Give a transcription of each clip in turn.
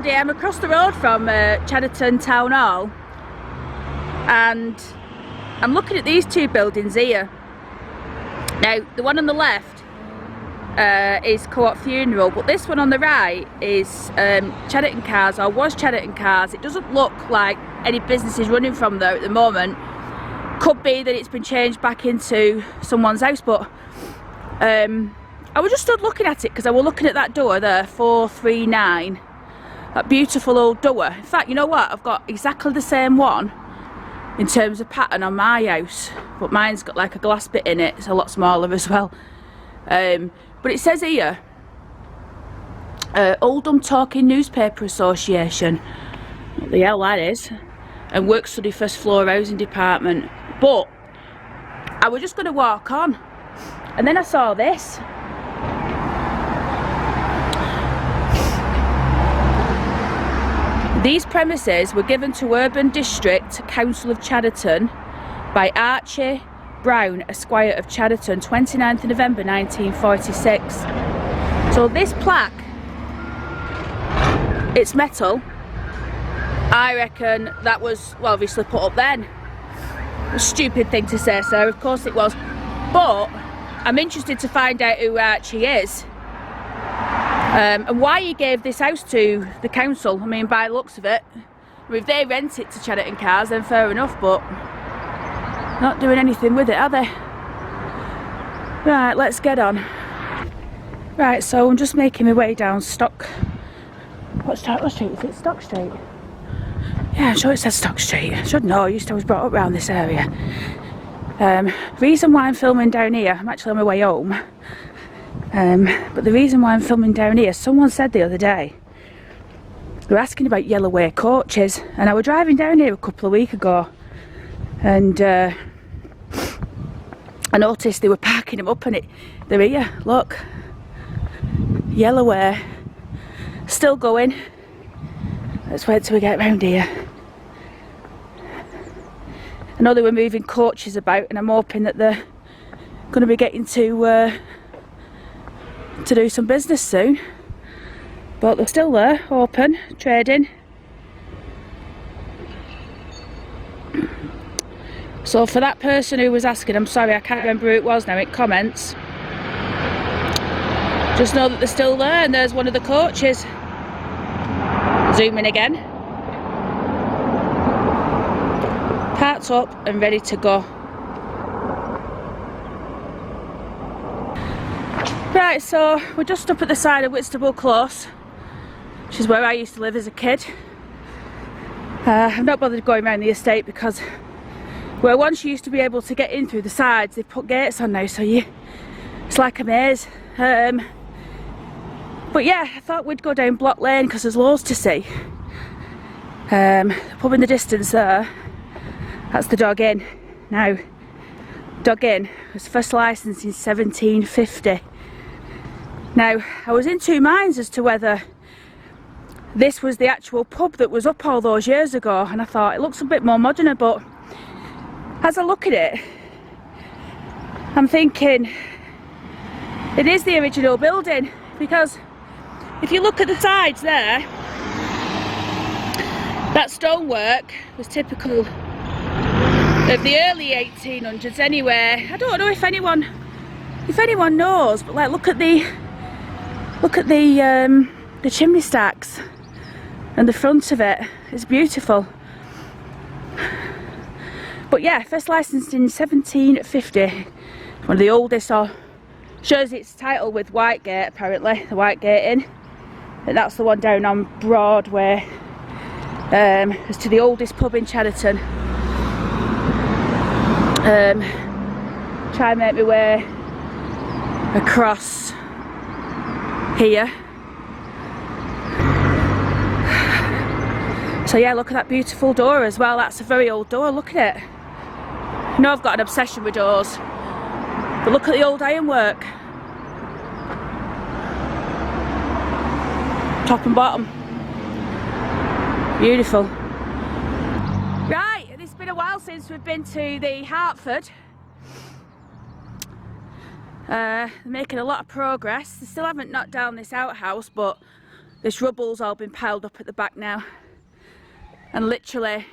Paddy, I'm across the road from Chadderton Town Hall, and I'm looking at these two buildings here. Now, the one on the left is Co-op Funeral, but this one on the right is Chadderton Cars, or was Chadderton Cars. It doesn't look like any business is running from there at the moment. Could be that it's been changed back into someone's house, but I was just stood looking at it because I was looking at that door there, 439, that beautiful old door. In fact, you know what, I've got exactly the same one in terms of pattern on my house, but mine's got like a glass bit in it. It's a lot smaller as well, but it says here Oldham Talking Newspaper Association, what the hell that is, and work study first floor housing department. But I was just going to walk on, and then I saw this. These premises were given to Urban District Council of Chadderton by Archie Brown, Esquire of Chadderton, 29th of November 1946. So this plaque, it's metal. I reckon that was, well, obviously put up then. A stupid thing to say, sir, of course it was. But I'm interested to find out who Archie is. And why he gave this house to the council. I mean, by the looks of it, if they rent it to Chadderton Cars, then fair enough, but not doing anything with it, are they? Right, let's get on. Right, so I'm just making my way down Stock... What street is it? Stock Street? Yeah, I'm sure it says Stock Street. I should know, I was brought up around this area. Reason why I'm filming down here, I'm actually on my way home. But the reason why I'm filming down here, someone said the other day, they were asking about yellow coaches, and I was driving down here a couple of weeks ago, and I noticed they were parking them up, and they're here, look, yellow, still going. Let's wait till we get round here. I know they were moving coaches about, and I'm hoping that they're going to be getting to do some business soon, but they're still there, open, trading. So for that person who was asking, I'm sorry, I can't remember who it was now in comments, just know that they're still there, and there's one of the coaches. Zoom in again. Parked up and ready to go. Right, so we're just up at the side of Whitstable Close, which is where I used to live as a kid. I've not bothered going around the estate because where once you used to be able to get in through the sides, they've put gates on now, so it's like a maze. But yeah, I thought we'd go down Block Lane because there's loads to see. The pub in the distance there, that's the Dog Inn. Now, Dog Inn was first licensed in 1750. Now, I was in two minds as to whether this was the actual pub that was up all those years ago, and I thought it looks a bit more modern, but as I look at it, I'm thinking it is the original building, because if you look at the sides there, that stonework was typical of the early 1800s anyway. I don't know if anyone knows, but like look at the chimney stacks and the front of it. It's beautiful. But yeah, first licensed in 1750. One of the oldest, or shows its title with Whitegate, apparently, the Whitegate Inn. And that's the one down on Broadway. As to the oldest pub in Chadderton. Try and make my way across here. So yeah, look at that beautiful door as well. That's a very old door, look at it. You know I've got an obsession with doors, but look at the old ironwork, top and bottom, beautiful. Right, it's been a while since we've been to the Hertford. They're making a lot of progress. They still haven't knocked down this outhouse, but this rubble's all been piled up at the back now, and literally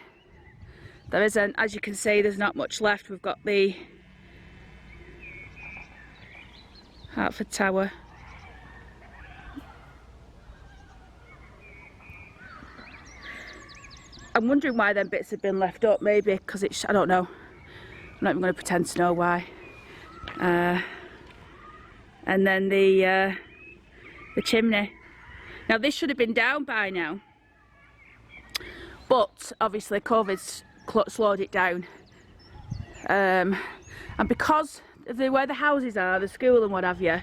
there isn't, as you can see, there's not much left. We've got the Hertford Tower. I'm wondering why them bits have been left up. Maybe because it's, I don't know. I'm not even going to pretend to know why. And then the chimney. Now this should have been down by now, but obviously COVID's slowed it down. And because of where the houses are, the school and what have you,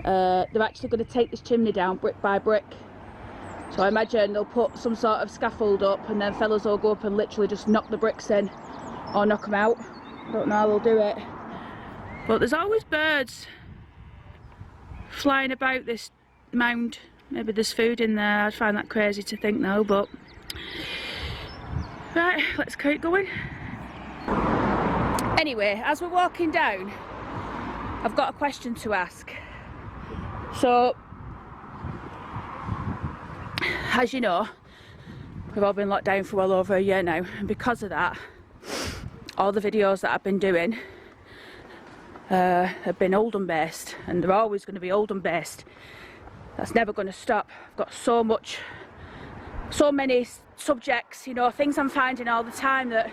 they're actually going to take this chimney down brick by brick. So I imagine they'll put some sort of scaffold up, and then fellas will go up and literally just knock the bricks in or knock them out. I don't know how they'll do it. But there's always birds flying about this mound. Maybe there's food in there. I'd find that crazy to think though, but right, let's keep going. Anyway, as we're walking down, I've got a question to ask. So, as you know, we've all been locked down for well over a year now, and because of that, all the videos that I've been doing have been Oldham based, and they're always going to be Oldham based. That's never going to stop. I've got so many subjects, you know, things I'm finding all the time that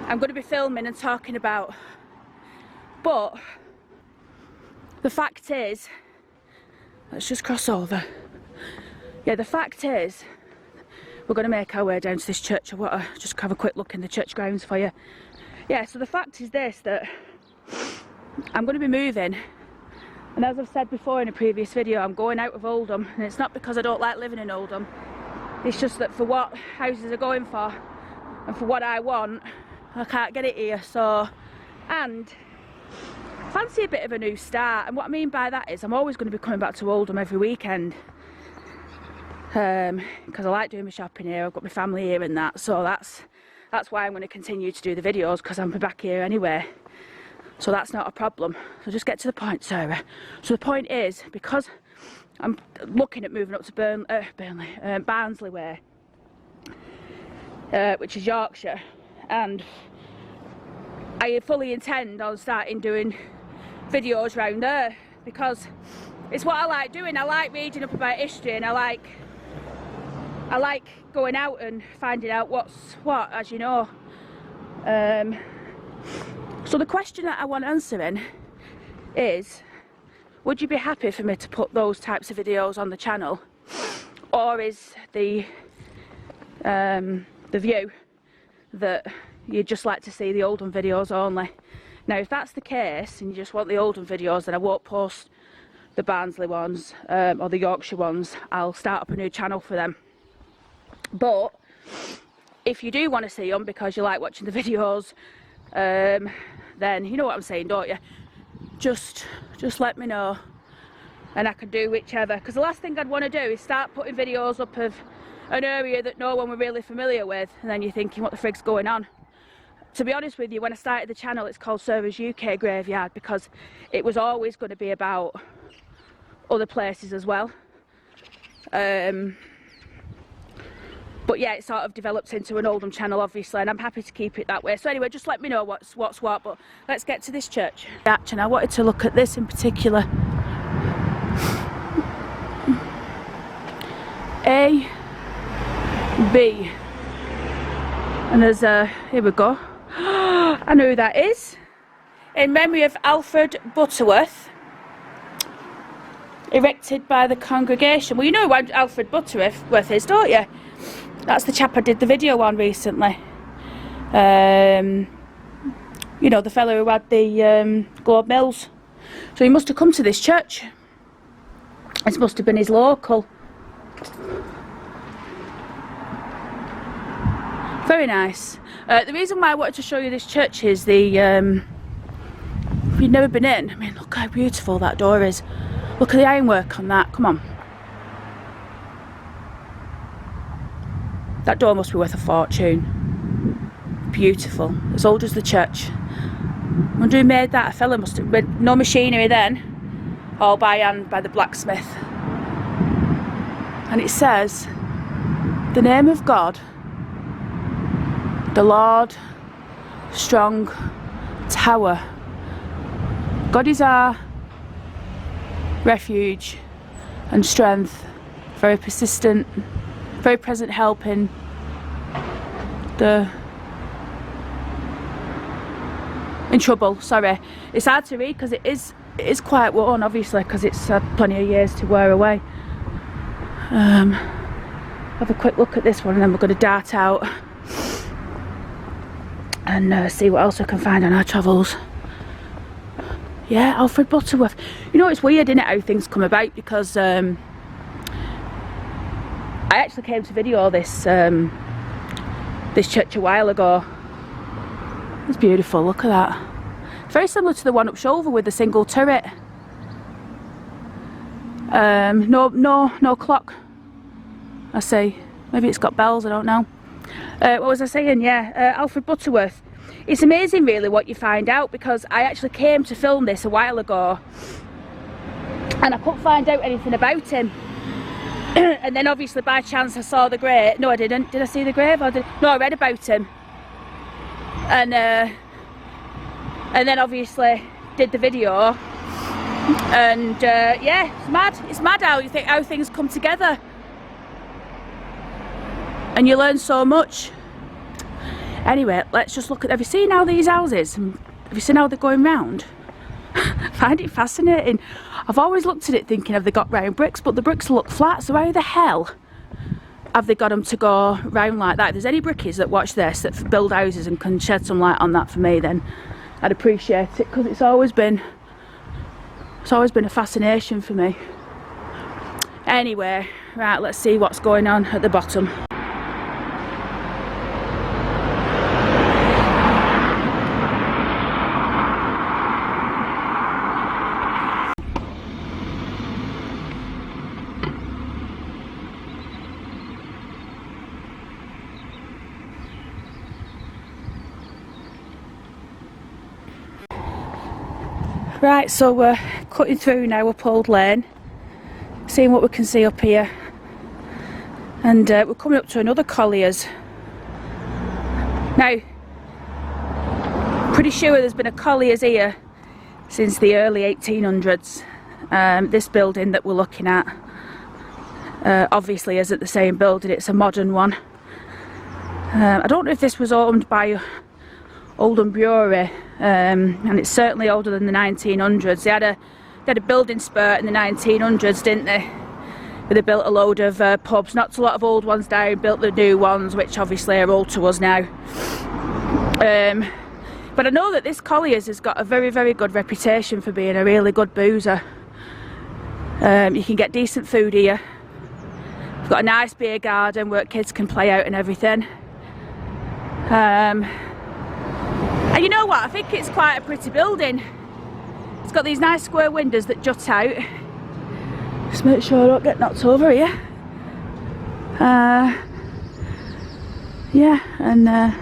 I'm going to be filming and talking about. But the fact is, let's just cross over. Yeah, the fact is, we're going to make our way down to this church. I want to just have a quick look in the church grounds for you. Yeah, so the fact is this, that I'm going to be moving, and as I've said before in a previous video, I'm going out of Oldham, and it's not because I don't like living in Oldham. It's just that for what houses are going for and for what I want, I can't get it here. So, and fancy a bit of a new start. And what I mean by that is I'm always going to be coming back to Oldham every weekend, because I like doing my shopping here. I've got my family here and that, so that's why I'm going to continue to do the videos, because I'm back here anyway. So that's not a problem. So just get to the point, Sarah. So the point is, because I'm looking at moving up to Barnsley way, which is Yorkshire, and I fully intend on starting doing videos around there, because it's what I like doing. I like reading up about history, and I like going out and finding out what's what, as you know. So the question that I want answering is, would you be happy for me to put those types of videos on the channel, or is the view that you'd just like to see the Oldham videos only? Now, if that's the case and you just want the Oldham videos, then I won't post the Barnsley ones or the Yorkshire ones. I'll start up a new channel for them. But if you do want to see them because you like watching the videos, then you know what I'm saying, don't you? Just let me know, and I can do whichever. Because the last thing I'd want to do is start putting videos up of an area that no one we're really familiar with, and then you're thinking, what the frig's going on? To be honest with you, when I started the channel, it's called Sarah's UK Graveyard, because it was always going to be about other places as well. But yeah, it sort of developed into an Oldham channel, obviously, and I'm happy to keep it that way. So anyway, just let me know what's what, but let's get to this church. And I wanted to look at this in particular. A, B, and there's a, here we go. I know who that is. In memory of Alfred Butterworth, erected by the congregation. Well, you know who Alfred Butterworth is, don't you? That's the chap I did the video on recently. You know, the fellow who had the Globe Mills. So he must have come to this church. This must have been his local. Very nice. The reason why I wanted to show you this church is the, if you've never been in, I mean, look how beautiful that door is. Look at the ironwork on that, come on. That door must be worth a fortune. Beautiful, as old as the church. I wonder who made that. A fella must have been, no machinery then, all by hand by the blacksmith. and it says, "The name of God, the Lord, strong tower. God is our refuge and strength, very persistent, very present help in trouble." Sorry, it's hard to read because it is quite worn, obviously, because it's had plenty of years to wear away. Have a quick look at this one, and then we're going to dart out and see what else we can find on our travels. Yeah, Alfred Butterworth. You know, it's weird, isn't it, how things come about, because I actually came to video this church a while ago. It's beautiful, look at that. Very similar to the one up Shoulder with the single turret. No clock, I see. Maybe it's got bells, I don't know. What was I saying? Yeah, Alfred Butterworth. It's amazing really what you find out, because I actually came to film this a while ago and I couldn't find out anything about him. And then obviously by chance I saw the grave. No, I didn't. Did I see the grave? No, I read about him. And then obviously did the video. And yeah, it's mad. It's mad how things come together. And you learn so much. Anyway, let's just look at, have you seen how these houses, have you seen how they're going round? I find it fascinating. I've always looked at it thinking, have they got round bricks? But the bricks look flat, so how the hell have they got them to go round like that? If there's any brickies that watch this, that build houses and can shed some light on that for me, then I'd appreciate it, because it's always been a fascination for me. Anyway, right, let's see what's going on at the bottom. Right, so we're cutting through now up Old Lane, seeing what we can see up here, and we're coming up to another Collier's. Now, pretty sure there's been a Collier's here since the early 1800s. This building that we're looking at obviously isn't the same building, it's a modern one. I don't know if this was owned by Oldham Brewery, and it's certainly older than the 1900s. They had a building spurt in the 1900s, didn't they? Where they built a load of pubs, knocked a lot of old ones down, built the new ones, which obviously are old to us now. But I know that this Collier's has got a very, very good reputation for being a really good boozer. You can get decent food here. We've got a nice beer garden where kids can play out and everything. And you know what, I think it's quite a pretty building. It's got these nice square windows that jut out. Just make sure I don't get knocked over here. Yeah, and a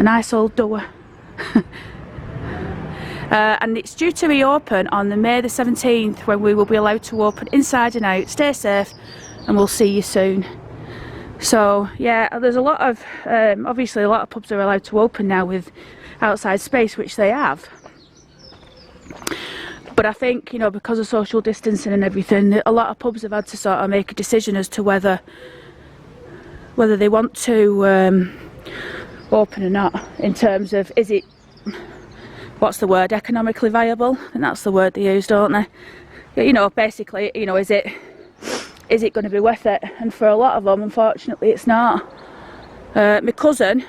nice old door. And it's due to reopen on the May the 17th, when we will be allowed to open inside and out. Stay safe and we'll see you soon. So yeah, there's a lot of, obviously a lot of pubs are allowed to open now with outside space, which they have. But I think, you know, because of social distancing and everything, a lot of pubs have had to sort of make a decision as to whether they want to open or not, in terms of, is it, what's the word, economically viable? And that's the word they use, don't they? You know, basically, you know, is it going to be worth it? And for a lot of them, unfortunately, it's not. My cousin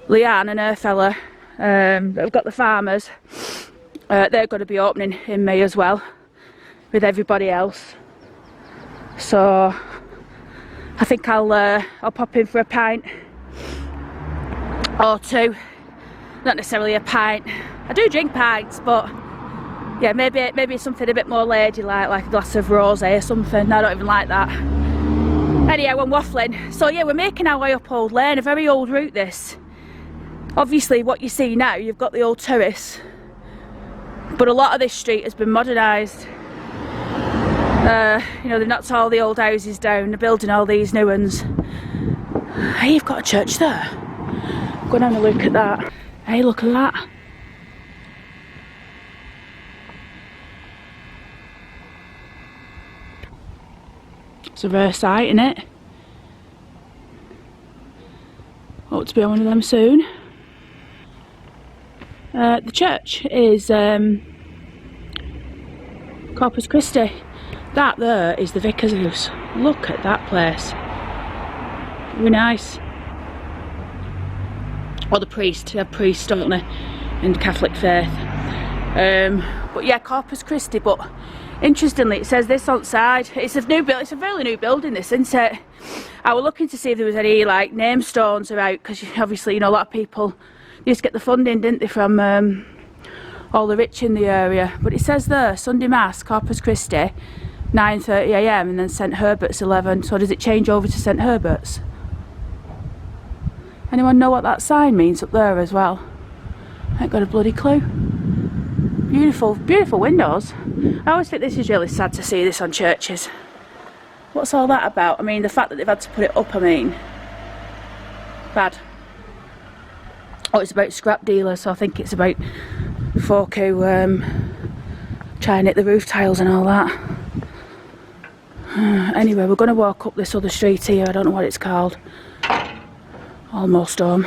Leanne and her fella, they've got the farmers, they're going to be opening in May as well, with everybody else. So I think I'll pop in for a pint or two. Not necessarily a pint. I do drink pints, but yeah, maybe something a bit more ladylike, like a glass of rosé or something. I don't even like that. Anyhow, I'm waffling. So yeah, we're making our way up Old Lane, a very old route this. Obviously what you see now, you've got the old terrace, but a lot of this street has been modernised. You know, they've knocked all the old houses down, they're building all these new ones. Hey, you've got a church there. Go and have a look at that. Hey, look at that. It's a rare sight, isn't it? Hope to be on one of them soon. The church is Corpus Christi. That there is the Vicar's house. Look at that place. Really nice. Or the priest. They have priests, don't they, in the Catholic faith. But yeah, Corpus Christi. But interestingly, it says this outside. It's a new build. It's a fairly new building, this, isn't it? I was looking to see if there was any like name stones about, because obviously, you know, a lot of people used to get the funding, didn't they, from all the rich in the area. But it says there, Sunday Mass, Corpus Christi, 9:30 AM, and then St Herbert's 11. So does it change over to St Herbert's? Anyone know what that sign means up there as well? I ain't got a bloody clue. Beautiful, beautiful windows. I always think this is really sad to see this on churches. What's all that about? I mean, the fact that they've had to put it up, I mean, bad. Oh, it's about scrap dealers, so I think it's about folk who try and hit the roof tiles and all that. Anyway, we're going to walk up this other street here. I don't know what it's called. Almost home.